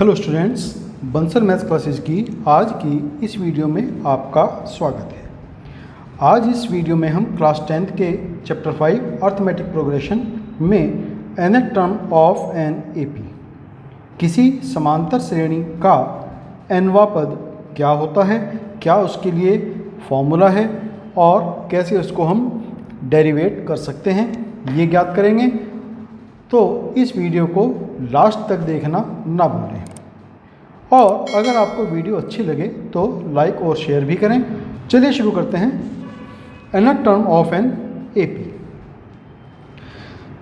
Hello students, Bansal maths classes की आज की इस वीडियो में आपका स्वागत है। आज इस वीडियो में हम क्लास 10th के चैप्टर 5 अर्थमेटिक प्रोग्रेशन में nth term of an AP, किसी समांतर श्रेणी का nवां पद क्या होता है, क्या उसके लिए फॉर्मूला है और कैसे उसको हम डेरिवेट कर सकते हैं, ये ज्ञात करेंगे। तो इस वीडियो को लास्ट तक देखना ना भूलें और अगर आपको वीडियो अच्छी लगे तो लाइक और शेयर भी करें। चलिए शुरू करते हैं। nth term of an AP.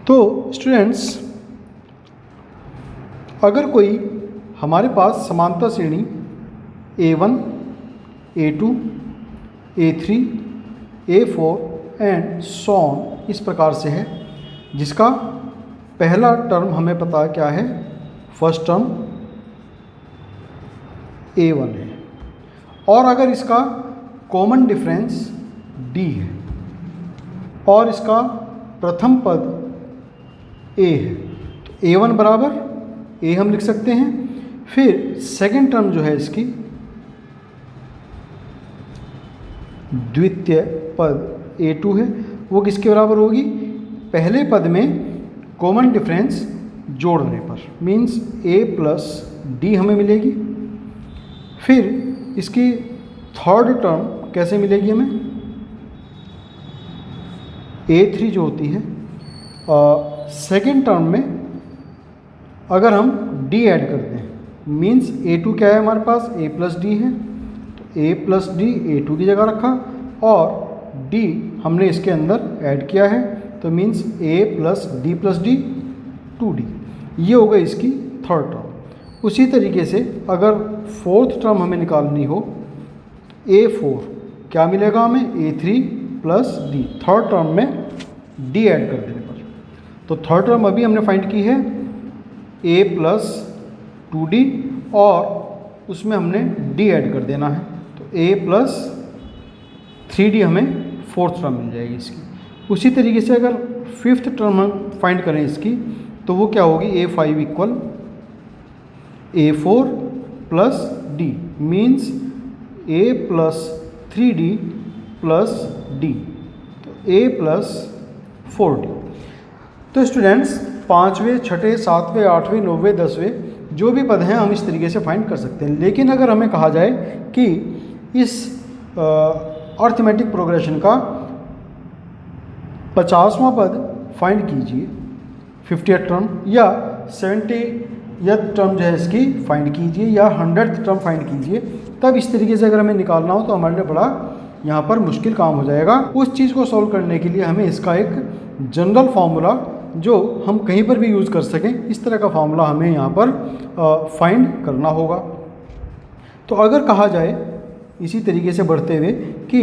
तो स्टूडेंट्स, अगर कोई हमारे पास समांतर श्रेणी A1, A2, A3, A4 and so on इस प्रकार से है, जिसका पहला टर्म हमें पता क्या है, फर्स्ट टर्म A1 है, और अगर इसका कॉमन डिफरेंस D है और इसका प्रथम पद A है, तो A1 बराबर A हम लिख सकते हैं। फिर सेकंड टर्म जो है इसकी द्वितीय पद A2 है, वो किसके बराबर होगी, पहले पद में कॉमन डिफरेंस जोड़ने पर, मीन्स A प्लस D हमें मिलेगी। फिर इसकी थर्ड टर्म कैसे मिलेगी हमें, A3 जो होती है सेकेंड टर्म में अगर हम D ऐड करते हैं, मीन्स A2 क्या है हमारे पास, A प्लस D है, तो A प्लस D A2 की जगह रखा और D हमने इसके अंदर ऐड किया है, तो means A plus D 2D, ये हो गई इसकी थर्ड टर्म। उसी तरीके से अगर फोर्थ टर्म हमें निकालनी हो, A4 क्या मिलेगा हमें, A3 plus D, third term में D ऐड कर देने पर। तो थर्ड टर्म अभी हमने फाइंड की है A प्लस 2D और उसमें हमने D ऐड कर देना है, तो A प्लस 3D हमें फोर्थ टर्म मिल जाएगी इसकी। उसी तरीके से अगर फिफ्थ टर्म हम फाइंड करें इसकी, तो वो क्या होगी, A5 equal A4 plus D, means A plus 3D plus D, तो A प्लस 4D। तो स्टूडेंट्स, पाँचवें, छठे, सातवें, आठवें, नौवें, 10वें जो भी पद हैं हम इस तरीके से फाइंड कर सकते हैं। लेकिन अगर हमें कहा जाए कि इस अर्थमेटिक प्रोग्रेशन का 50वां पद फाइंड कीजिए, 50th टर्म, या 70th टर्म जो है इसकी फाइंड कीजिए, या 100th टर्म फाइंड कीजिए, तब इस तरीके से अगर हमें निकालना हो तो हमारे लिए बड़ा यहाँ पर मुश्किल काम हो जाएगा। उस चीज़ को सॉल्व करने के लिए हमें इसका एक जनरल फार्मूला जो हम कहीं पर भी यूज़ कर सकें, इस तरह का फार्मूला हमें यहाँ पर फाइंड करना होगा। तो अगर कहा जाए इसी तरीके से बढ़ते हुए कि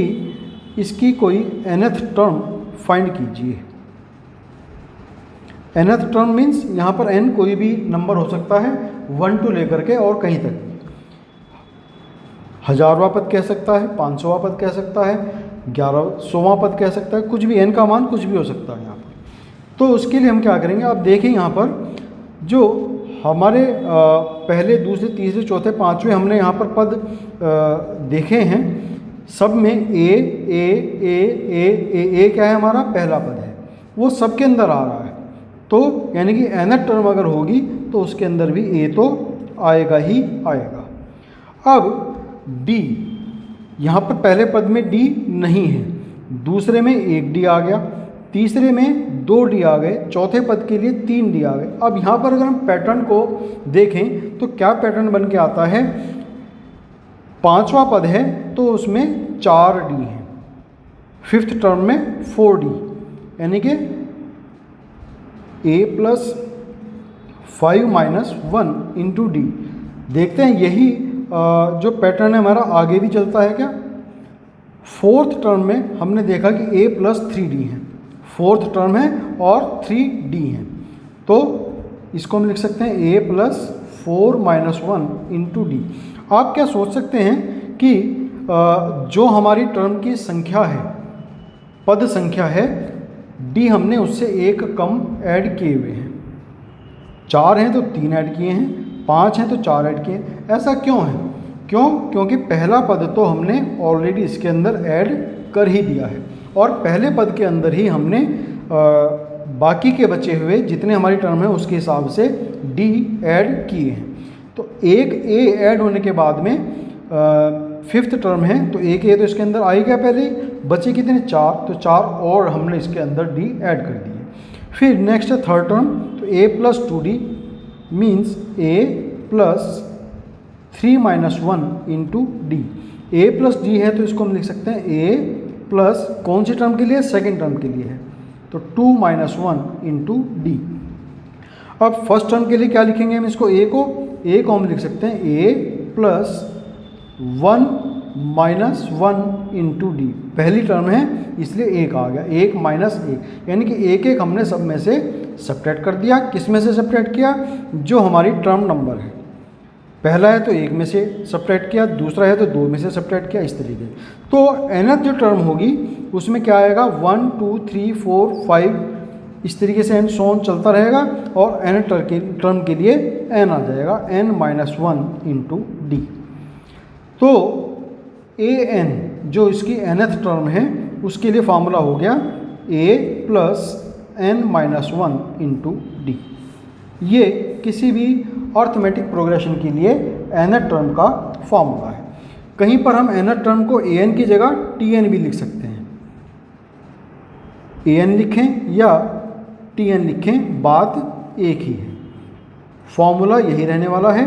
इसकी कोई nth टर्म फाइंड कीजिए। nth टर्म मीन्स यहाँ पर n कोई भी नंबर हो सकता है, 1 to लेकर के और कहीं तक, 1000वां पद कह सकता है, 500वां पद कह सकता है, 1100वां पद कह सकता है, कुछ भी, n का मान कुछ भी हो सकता है यहाँ पर। तो उसके लिए हम क्या करेंगे, आप देखें यहाँ पर जो हमारे पहले, दूसरे, तीसरे, चौथे, पाँचवें हमने यहाँ पर पद देखे हैं, सब में ए क्या है, हमारा पहला पद है, वो सबके अंदर आ रहा है। तो यानी कि nth टर्म अगर होगी तो उसके अंदर भी A तो आएगा ही आएगा। अब D, यहाँ पर पहले पद में D नहीं है, दूसरे में 1 D आ गया, तीसरे में 2 D आ गए, चौथे पद के लिए 3 D आ गए। अब यहाँ पर अगर हम पैटर्न को देखें तो क्या पैटर्न बन के आता है, पाँचवा पद है तो उसमें 4 D है, फिफ्थ टर्म में 4 D, यानी कि A plus 5 minus 1 into D। देखते हैं यही जो पैटर्न है हमारा आगे भी चलता है क्या। फोर्थ टर्म में हमने देखा कि A प्लस 3D है, फोर्थ टर्म है और 3D है, तो इसको हम लिख सकते हैं A plus 4 minus 1 into D। आप क्या सोच सकते हैं कि जो हमारी टर्म की संख्या है, पद संख्या है, D हमने उससे एक कम ऐड किए हुए हैं, 4 हैं तो 3 ऐड किए हैं, 5 हैं तो 4 ऐड किए। ऐसा क्यों है? क्योंकि पहला पद तो हमने ऑलरेडी इसके अंदर ऐड कर ही दिया है और पहले पद के अंदर ही हमने बाकी के बचे हुए जितने हमारी टर्म है उसके हिसाब से डी ऐड किए हैं। तो एक ए ऐड होने के बाद में फिफ्थ टर्म है तो एक ए तो इसके अंदर आई गया पहले ही, बचे कितने 4, तो 4 और हमने इसके अंदर डी ऐड कर दिए। फिर नेक्स्ट है थर्ड टर्म, तो ए प्लस 2d मीन्स ए प्लस 3 - 1 इंटू डी। ए प्लस डी है तो इसको हम लिख सकते हैं ए प्लस कौन सी टर्म के लिए? सेकेंड टर्म के लिए है, तो 2 - 1 इंटू डी। अब फर्स्ट टर्म के लिए क्या लिखेंगे हम? इसको ए को हम लिख सकते हैं ए प्लस 1 - 1 इंटू डी। पहली टर्म है इसलिए 1 आ गया, 1 - 1 यानी कि एक एक हमने सब में से सब्ट्रैक्ट कर दिया। किस में से सब्ट्रैक्ट किया? जो हमारी टर्म नंबर है। पहला है तो 1 में से सब्ट्रैक्ट किया, दूसरा है तो 2 में से सब्ट्रैक्ट किया, इस तरीके। तो nth जो टर्म होगी उसमें क्या आएगा? 1 2 3 4 5 इस तरीके से एंड सो ऑन चलता रहेगा और nth टर्म के लिए n आ जाएगा, n - 1 इंटू डी। तो an जो इसकी nth टर्म है उसके लिए फार्मूला हो गया a plus n - 1 into D. ये किसी भी अर्थमेटिक प्रोग्रेशन के लिए nth टर्म का फार्मूला है। कहीं पर हम nth टर्म को an की जगह tn भी लिख सकते हैं। an लिखें या tn लिखें, बात एक ही है। फॉर्मूला यही रहने वाला है,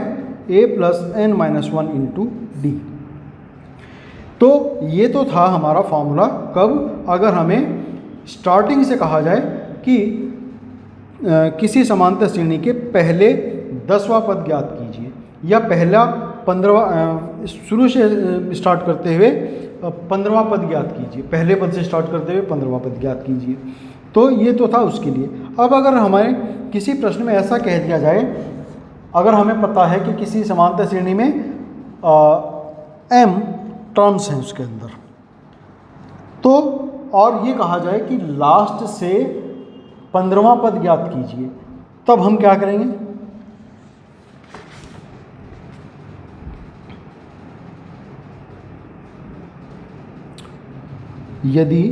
a plus n - 1 into d. तो ये तो था हमारा फॉर्मूला। कब? अगर हमें स्टार्टिंग से कहा जाए कि किसी समांतर श्रेणी के पहले 10वां पद ज्ञात कीजिए या पहला 15वां, शुरू से स्टार्ट करते हुए 15वां पद ज्ञात कीजिए, पहले पद से स्टार्ट करते हुए 15वां पद ज्ञात कीजिए। तो ये तो था उसके लिए। अब अगर हमारे किसी प्रश्न में ऐसा कह दिया जाए, अगर हमें पता है कि किसी समांतर श्रेणी में m टर्म्स हैं उसके अंदर, तो और ये कहा जाए कि लास्ट से 15वां पद ज्ञात कीजिए, तब हम क्या करेंगे? यदि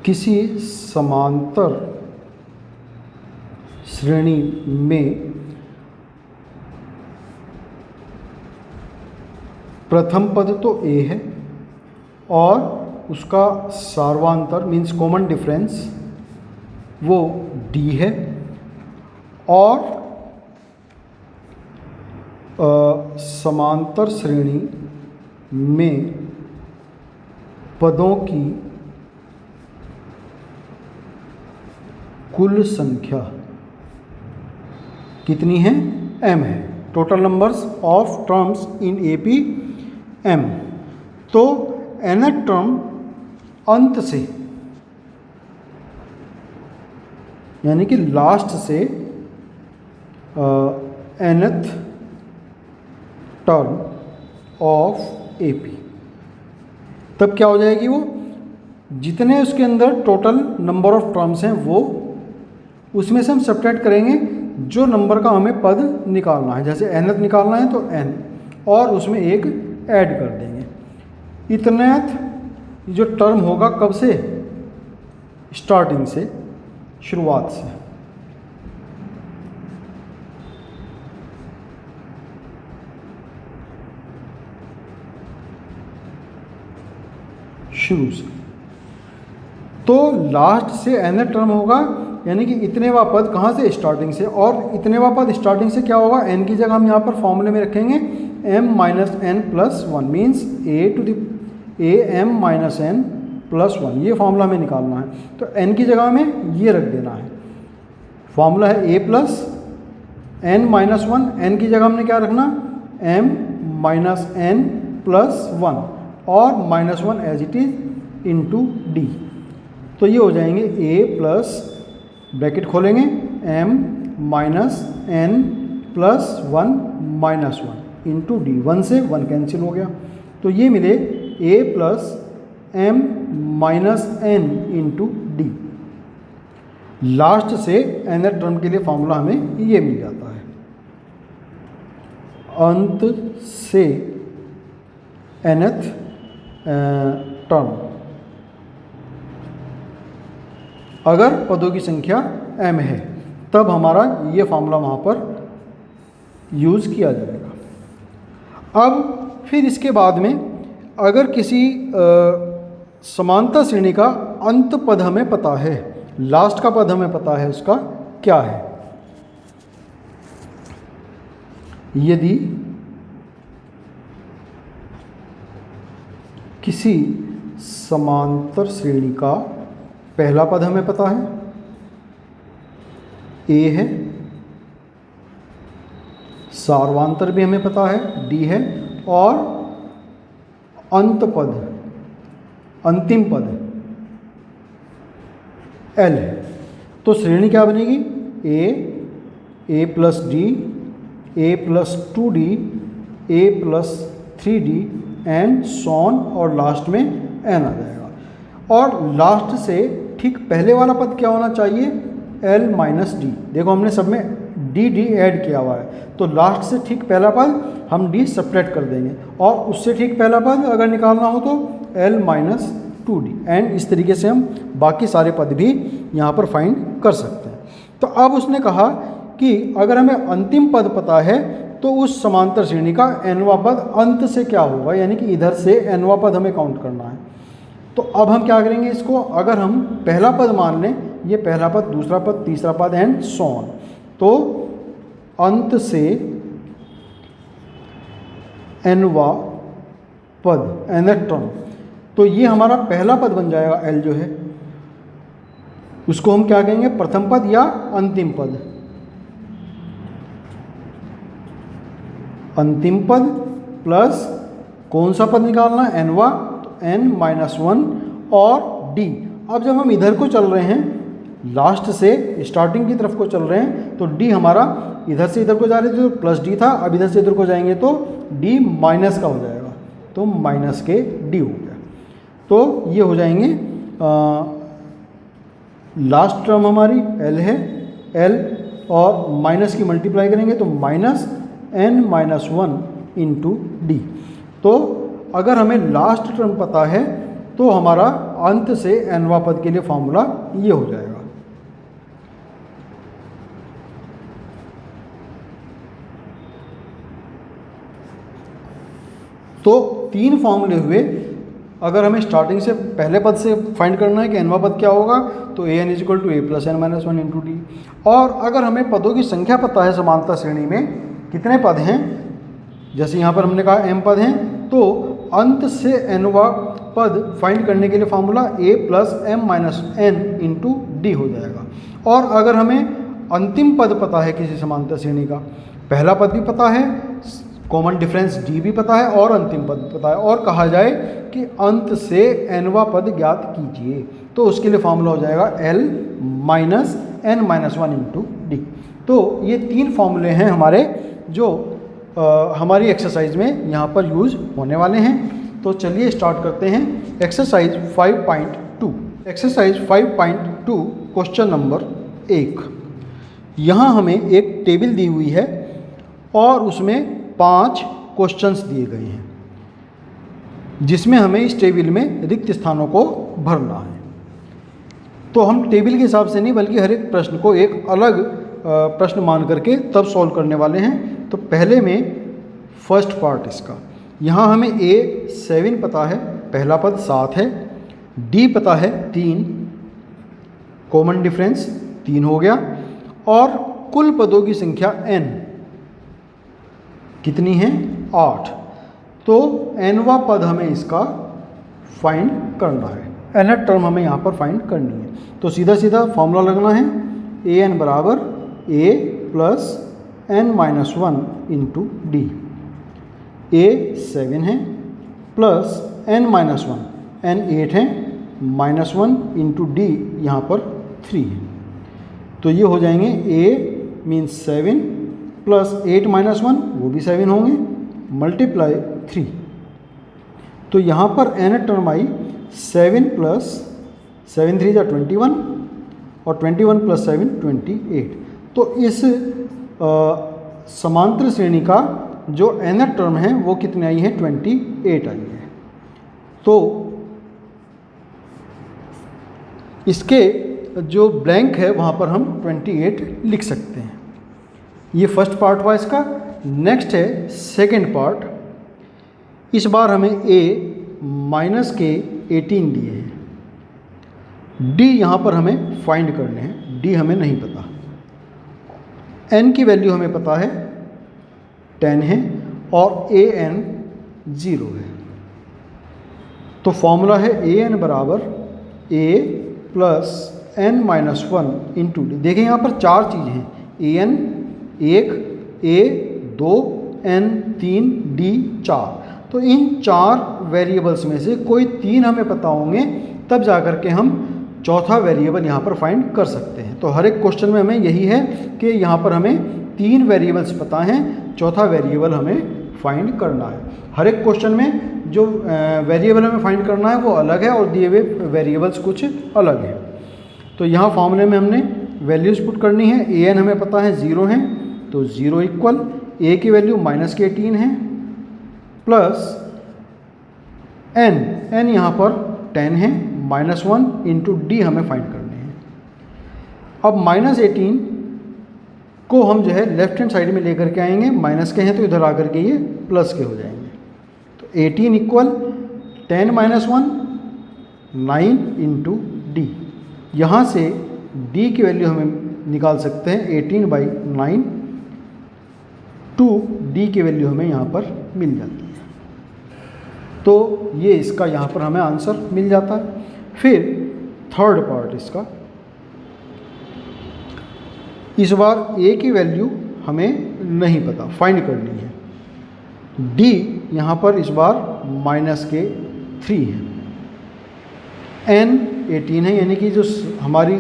किसी समांतर श्रेणी में प्रथम पद तो a है और उसका सार्वांतर मीन्स कॉमन डिफरेंस वो d है, और समांतर श्रेणी में पदों की कुल संख्या कितनी है? m है। Total numbers of terms in AP m। तो nth टर्म अंत से यानी कि लास्ट से nth टर्म ऑफ AP, तब क्या हो जाएगी? वो जितने उसके अंदर टोटल नंबर ऑफ टर्म्स हैं वो उसमें से हम सब्ट्रैक्ट करेंगे जो नंबर का हमें पद निकालना है। जैसे nth निकालना है तो n और उसमें एक ऐड कर देंगे। इतनेथ जो टर्म होगा कब से? स्टार्टिंग से, शुरुआत से। शुरू से। तो लास्ट से nth टर्म होगा यानी कि इतनेवां पद कहाँ से? स्टार्टिंग से। और इतनेवां पद स्टार्टिंग से क्या होगा? n की जगह हम यहाँ पर फॉर्मूले में रखेंगे m - n + 1 means am - n + 1। ये फॉर्मूला हमें निकालना है, तो n की जगह में ये रख देना है। फॉर्मूला है a प्लस n - 1, n की जगह हमने क्या रखना? m - n + 1 और -1 as it is into d. तो ये हो जाएंगे a प्लस ब्रैकेट खोलेंगे m - n + 1 -1 इंटू डी। 1 से 1 कैंसिल हो गया, तो ये मिले a plus m - n into D. Last से nth टर्म के लिए फॉर्मूला हमें ये मिल जाता है, अंत से nth टर्म अगर पदों की संख्या m है तब हमारा ये फॉर्मूला वहाँ पर यूज़ किया जाएगा। अब फिर इसके बाद में अगर किसी समांतर श्रेणी का अंत पद हमें पता है, लास्ट का पद हमें पता है उसका क्या है, यदि किसी समांतर श्रेणी का पहला पद हमें पता है a है, सार्वांतर भी हमें पता है d है, और अंत पद अंतिम पद l है, तो श्रेणी क्या बनेगी a plus d, a plus 2d, a plus 3d and so on, और लास्ट में n आ जाएगा। और लास्ट से ठीक पहले वाला पद क्या होना चाहिए, l माइनस डी। देखो हमने सब में डी ऐड किया हुआ है, तो लास्ट से ठीक पहला पद हम d सेपरेट कर देंगे, और उससे ठीक पहला पद अगर निकालना हो तो l माइनस 2d, एंड इस तरीके से हम बाकी सारे पद भी यहाँ पर फाइंड कर सकते हैं। तो अब उसने कहा कि अगर हमें अंतिम पद पता है तो उस समांतर श्रेणी का nवां पद अंत से क्या होगा, यानी कि इधर से nवां पद हमें काउंट करना है। तो अब हम क्या करेंगे इसको, अगर हम पहला पद मान लें, ये पहला पद, दूसरा पद, तीसरा पद एंड सो ऑन, तो अंत से nवां पद nth टर्म, तो ये हमारा पहला पद बन जाएगा l जो है, उसको हम क्या कहेंगे, प्रथम पद या अंतिम पद। अंतिम पद प्लस कौन सा पद निकालना है, nवां, तो n माइनस 1 और d। अब जब हम इधर को चल रहे हैं, लास्ट से स्टार्टिंग की तरफ को चल रहे हैं, तो d हमारा इधर से इधर को जा रहे थे तो प्लस d था, अब इधर से इधर को जाएंगे तो d माइनस का हो जाएगा, तो माइनस के d हो गया। तो ये हो जाएंगे लास्ट टर्म हमारी l है, l और माइनस की मल्टीप्लाई करेंगे तो minus n minus 1 into d. तो अगर हमें लास्ट टर्म पता है तो हमारा अंत से nवां पद के लिए फॉर्मूला ये हो जाएगा। तो तीन फॉर्मूले हुए। अगर हमें स्टार्टिंग से पहले पद से फाइंड करना है कि nवां पद क्या होगा, तो an is equal to a plus n minus 1 into d. और अगर हमें पदों की संख्या पता है समांतर श्रेणी में कितने पद हैं, जैसे यहाँ पर हमने कहा m पद हैं, तो अंत से nवां पद फाइंड करने के लिए formula a plus m minus n into D हो जाएगा। और अगर हमें अंतिम पद पता है किसी समांतर श्रेणी का, पहला पद भी पता है, कॉमन डिफरेंस d भी पता है और अंतिम पद पता है, और कहा जाए कि अंत से nवां पद ज्ञात कीजिए, तो उसके लिए फॉर्मूला हो जाएगा l minus n minus 1 into d. तो ये तीन फॉर्मूले हैं हमारे जो हमारी एक्सरसाइज में यहाँ पर यूज़ होने वाले हैं। तो चलिए स्टार्ट करते हैं एक्सरसाइज 5.2। Exercise 5.2 question number 1। यहाँ हमें एक टेबल दी हुई है और उसमें 5 क्वेश्चंस दिए गए हैं, जिसमें हमें इस टेबल में रिक्त स्थानों को भरना है। तो हम टेबल के हिसाब से नहीं बल्कि हर एक प्रश्न को एक अलग प्रश्न मान करके तब सॉल्व करने वाले हैं। तो पहले में फर्स्ट पार्ट इसका, यहाँ हमें a 7 पता है, पहला पद 7 है, d पता है 3, कॉमन डिफरेंस 3 हो गया, और कुल पदों की संख्या n कितनी है 8। तो nवां पद हमें इसका फाइंड करना है, nth टर्म हमें यहाँ पर फाइंड करनी है। तो सीधा सीधा फॉर्मूला लगना है an बराबर a plus n minus 1 into D. a 7 है प्लस n माइनस 1, n 8 है, माइनस 1 इंटू डी यहाँ पर 3 है। तो ये हो जाएंगे a मीन्स 7 प्लस 8 माइनस 1 वो भी 7 होंगे, मल्टीप्लाई 3। तो यहाँ पर n टर्म आई 7 प्लस 7 3 जा 21 और 21 + 7 28। तो इस समांतर श्रेणी का जो nth टर्म है वो कितनी आई है, 28 आई है। तो इसके जो ब्लैंक है वहाँ पर हम 28 लिख सकते हैं। ये फर्स्ट पार्ट हुआ इसका। नेक्स्ट है सेकंड पार्ट। इस बार हमें a माइनस के 18 दिए हैं। d यहाँ पर हमें फाइंड करने हैं। d हमें नहीं पता। n की वैल्यू हमें पता है 10 है और an 0 है। तो फॉर्मूला है an बराबर a plus n minus 1 into D. देखें यहाँ पर चार चीज़ें हैं, an 1, a 2, n 3, d 4। तो इन चार वेरिएबल्स में से कोई तीन हमें पता होंगे, तब जा कर के हम चौथा वेरिएबल यहाँ पर फाइंड कर सकते हैं। तो हर एक क्वेश्चन में हमें यही है कि यहाँ पर हमें तीन वेरिएबल्स पता हैं, चौथा वेरिएबल हमें फाइंड करना है। हर एक क्वेश्चन में जो वेरिएबल हमें फाइंड करना है वो अलग है और दिए हुए वेरिएबल्स कुछ अलग हैं। तो यहाँ फॉर्मूले में हमने वैल्यूज़ पुट करनी है। an हमें पता है 0 है, तो 0 इक्वल a की वैल्यू माइनस के 18 है प्लस n यहाँ पर 10 है, माइनस 1 इंटू डी हमें फाइंड करने हैं। अब माइनस 18 को हम जो है लेफ्ट हैंड साइड में लेकर के आएंगे, माइनस के हैं तो इधर आकर के ये प्लस के हो जाएंगे। तो 18 इक्वल 10 माइनस 1 9 इंटू डी। यहाँ से d की वैल्यू हमें निकाल सकते हैं 18/9, 2 d की वैल्यू हमें यहाँ पर मिल जाती है। तो ये इसका यहाँ पर हमें आंसर मिल जाता है। फिर थर्ड पार्ट इसका, इस बार a की वैल्यू हमें नहीं पता, फाइंड करनी है। d यहाँ पर इस बार माइनस के 3 है, n 18 है, यानी कि जो हमारी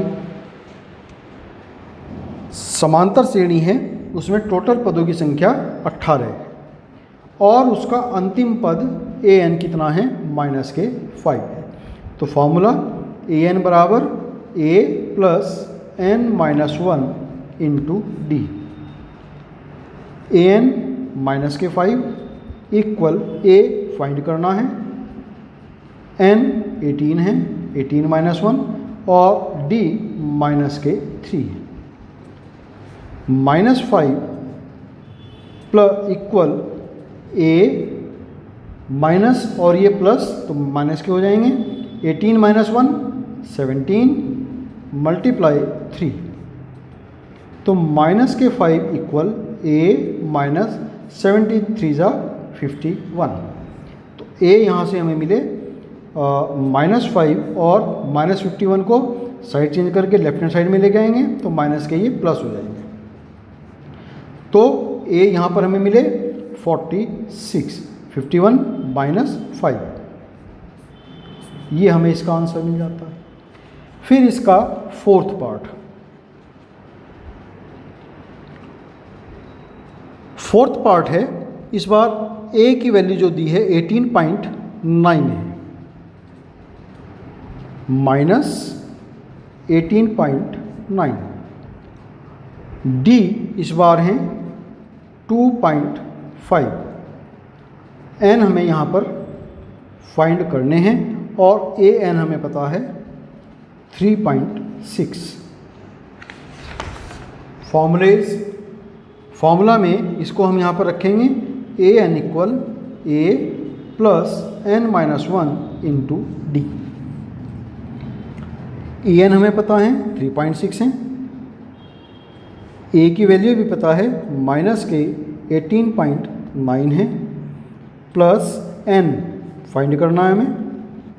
समांतर श्रेणी है उसमें टोटल पदों की संख्या 18 है और उसका अंतिम पद an कितना है, माइनस के 5 है। तो फॉर्मूला an बराबर a plus n minus 1 into D. an minus के 5 इक्वल a फाइंड करना है, n 18 है, 18 माइनस 1 और d माइनस के 3 है। Minus 5 plus equal a minus और ये प्लस तो माइनस के हो जाएंगे, 18 माइनस 1 17 मल्टीप्लाई 3। तो माइनस के 5 इक्वल a माइनस 73 ज़ा 51। तो a यहाँ से हमें मिले माइनस 5 और माइनस 51 को साइड चेंज करके लेफ्ट हैंड साइड में लेके आएंगे तो माइनस के ये प्लस हो जाएंगे। तो a यहाँ पर हमें मिले 46, 51 माइनस 5, ये हमें इसका आंसर मिल जाता है। फिर इसका फोर्थ पार्ट, फोर्थ पार्ट है, इस बार a की वैल्यू जो दी है 18.9 है, माइनस 18.9, d इस बार है 2.5, n हमें यहाँ पर फाइंड करने हैं और an हमें पता है 3.6। फॉर्मूला में इसको हम यहाँ पर रखेंगे an equal a plus n minus 1 into D. an हमें पता है 3.6 है, a की वैल्यू भी पता है माइनस के 18.9 है, प्लस n फाइंड करना है हमें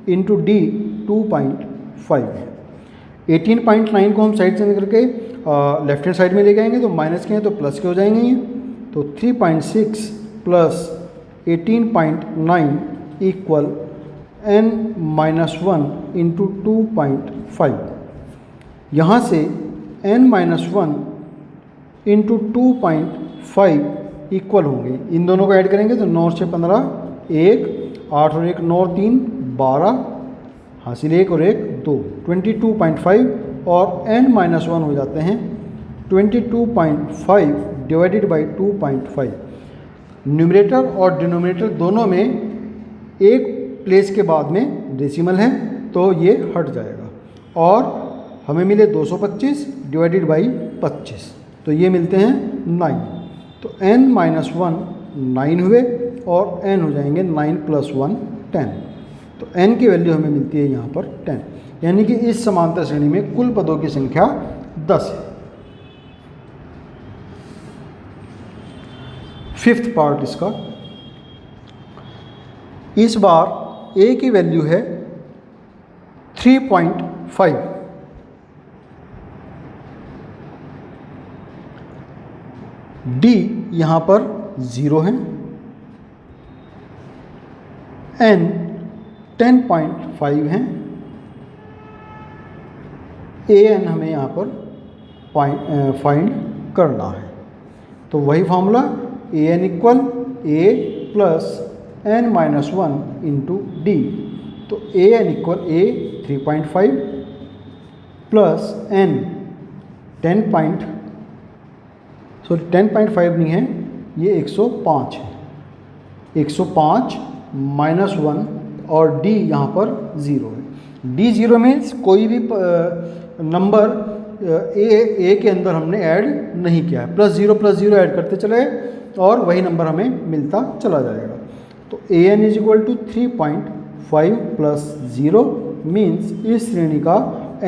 इंटू डी 2.5 है। 18.9 को हम साइड चेंज करके लेफ्ट हैंड साइड में लेके आएंगे तो माइनस के हैं तो प्लस के हो जाएंगे ये। तो 3.6 plus 18.9 equal n minus 1 into 2.5। यहाँ से n माइनस 1 इंटू 2.5 इक्वल होंगे, इन दोनों को ऐड करेंगे तो 9 से 15 1, 8 और 1 9 3 12, हासिल 1 और 1 2, 22.5 और n-1 हो जाते हैं 22.5 डिवाइडेड बाई 2.5। न्यूमरेटर और डिनोमिनेटर दोनों में एक प्लेस के बाद में डेसिमल है तो ये हट जाएगा, और हमें मिले 225 डिवाइडेड बाई 25, तो ये मिलते हैं 9। तो n-1 9 हुए और n हो जाएंगे 9 + 1 10। तो n की वैल्यू हमें मिलती है यहाँ पर 10, यानी कि इस समांतर श्रेणी में कुल पदों की संख्या 10 है। फिफ्थ पार्ट इसका, इस बार a की वैल्यू है 3.5, d यहाँ पर 0 है, n 10.5 है, an हमें यहाँ पर फाइंड करना है। तो वही formula an equal a plus n-1 into d. तो an equal a 3.5 plus n 10.5 नहीं है, ये 105 है, 105 माइनस 1 और d यहाँ पर 0 है। d 0 मीन्स कोई भी नंबर a के अंदर हमने ऐड नहीं किया है, +0 ऐड करते चले और वही नंबर हमें मिलता चला जाएगा। तो an is equal to 3.5 plus 0 means इस श्रेणी का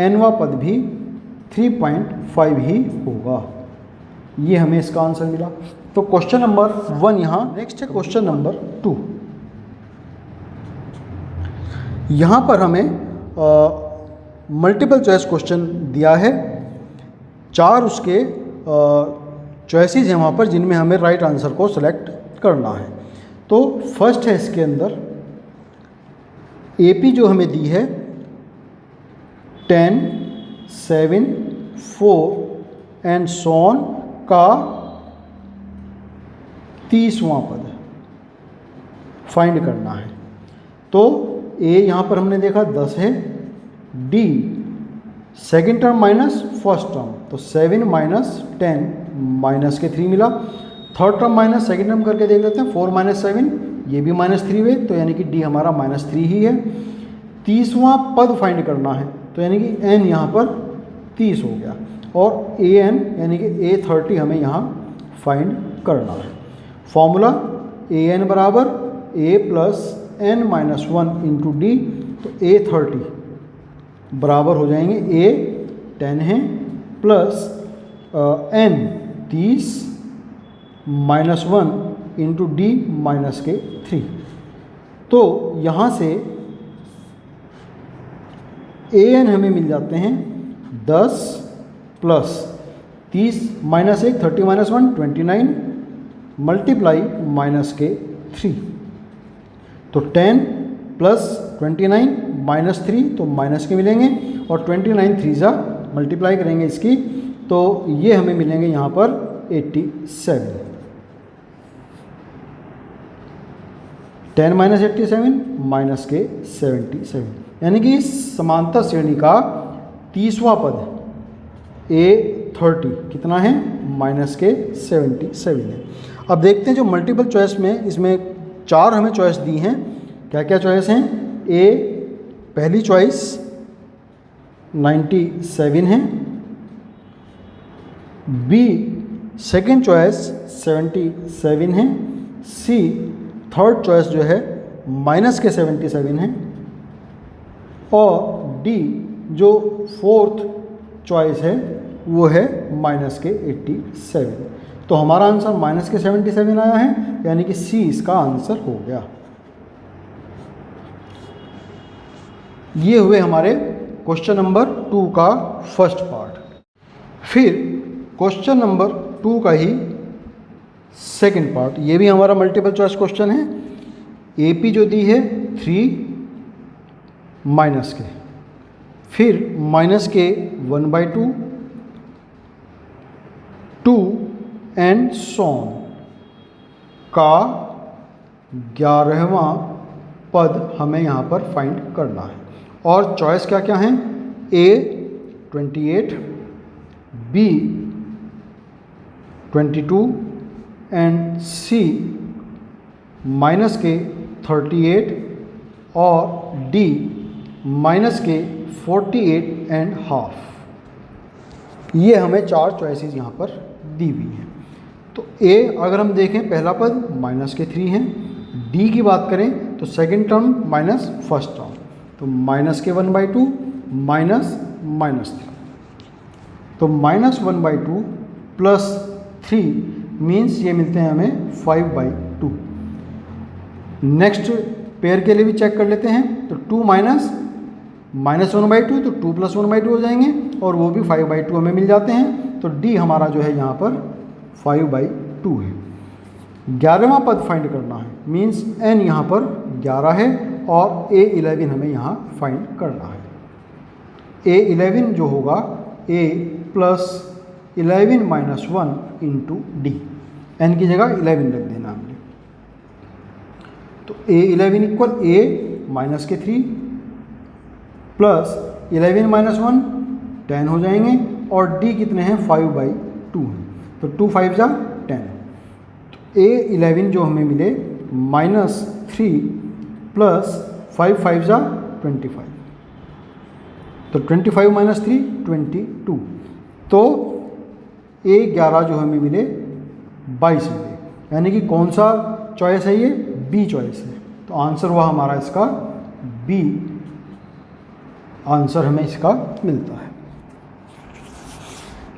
nवां पद भी 3.5 ही होगा। ये हमें इसका आंसर मिला। तो क्वेश्चन नंबर 1 यहाँ। नेक्स्ट है क्वेश्चन नंबर 2। यहाँ पर हमें मल्टीपल चॉइस क्वेश्चन दिया है, 4 उसके चॉइसेस हैं वहाँ पर जिनमें हमें राइट आंसर को सेलेक्ट करना है। तो फर्स्ट है इसके अंदर AP जो हमें दी है 10, 7, 4 एंड सो ऑन का 30वां पद फाइंड करना है। तो A यहाँ पर हमने देखा 10 है, D second term minus first term, तो 7 माइनस 10 माइनस के 3 मिला। Third term minus second term करके देख लेते हैं, 4 माइनस 7 ये भी -3 हुए, तो यानी कि D हमारा -3 ही है। 30वां पद फाइंड करना है, तो यानी कि n यहाँ पर 30 हो गया, और an यानी कि A30 हमें यहाँ फाइंड करना है। फॉर्मूला an बराबर a plus n-1 into d. तो A30 बराबर हो जाएंगे a 10 है plus n 30 -1 into D minus के 3। तो यहाँ से an हमें मिल जाते हैं 10 plus 30 minus 1 30 minus 1 29 multiply minus के 3। तो 10 प्लस 29 माइनस 3 तो माइनस के मिलेंगे, और 29 3 जा मल्टीप्लाई करेंगे इसकी, तो ये हमें मिलेंगे यहाँ पर 87। 10 माइनस 87 माइनस के 77, यानी कि समांतर श्रेणी का 30वां पद A30 कितना है माइनस के 77 है। अब देखते हैं जो मल्टीपल चॉइस में, इसमें 4 हमें चॉइस दी हैं। क्या क्या चॉइस हैं? A पहली चॉइस 97 है, B सेकेंड चॉइस 77 है, C थर्ड चॉइस जो है माइनस के 77 है, और D जो फोर्थ चॉइस है वो है माइनस के 87। तो हमारा आंसर माइनस के 77 आया है, यानी कि C इसका आंसर हो गया। ये हुए हमारे क्वेश्चन नंबर 2 का फर्स्ट पार्ट। फिर क्वेश्चन नंबर 2 का ही सेकंड पार्ट, ये भी हमारा मल्टीपल चॉइस क्वेश्चन है। AP जो दी है 3 माइनस के, फिर माइनस के 1/2 2 एंड सो ऑन का 11वां पद हमें यहाँ पर फाइंड करना है। और चॉइस क्या क्या हैं? A 28, B 22 and C minus के 38 और D माइनस के 48 एंड हाफ। ये हमें 4 चॉइसेस यहाँ पर दी हुई हैं। तो A अगर हम देखें पहला पद माइनस के 3 हैं, D की बात करें तो second term minus first term, तो माइनस के 1/2 माइनस -3, तो -1/2 प्लस 3 मीन्स ये मिलते हैं हमें 5/2। नेक्स्ट पेयर के लिए भी चेक कर लेते हैं, तो 2 -1/2 तो 2 + 1/2 हो जाएंगे और वो भी 5/2 हमें मिल जाते हैं। तो D हमारा जो है यहाँ पर 5/2 है। 11वां पद फाइंड करना है, मीन्स n यहाँ पर 11 है और A11 हमें यहाँ फाइंड करना है। A11 जो होगा A + 11 - 1 इंटू D, n की जगह 11 रख देना हमने। तो A11 = A माइनस के 3 प्लस 11 - 1 10 हो जाएंगे और D कितने हैं 5/2 हैं, तो 2 5 जा 10। तो A11 जो हमें मिले -3 प्लस 5 5 जा 25, तो 25 - 3 22, तो A11 जो हमें मिले 22 मिले, यानी कि कौन सा चॉइस है, ये बी चॉइस है। तो आंसर हुआ हमारा इसका बी, आंसर हमें इसका मिलता है।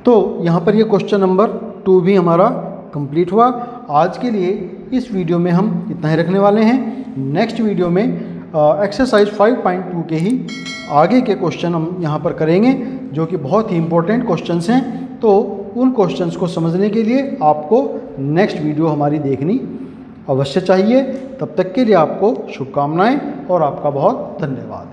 तो यहाँ पर ये क्वेश्चन नंबर 2 भी हमारा कंप्लीट हुआ। आज के लिए इस वीडियो में हम इतना ही रखने वाले हैं। नेक्स्ट वीडियो में एक्सरसाइज 5.2 के ही आगे के क्वेश्चन हम यहाँ पर करेंगे, जो कि बहुत ही इंपॉर्टेंट क्वेश्चंस हैं। तो उन क्वेश्चंस को समझने के लिए आपको नेक्स्ट वीडियो हमारी देखनी अवश्य चाहिए। तब तक के लिए आपको शुभकामनाएं और आपका बहुत धन्यवाद।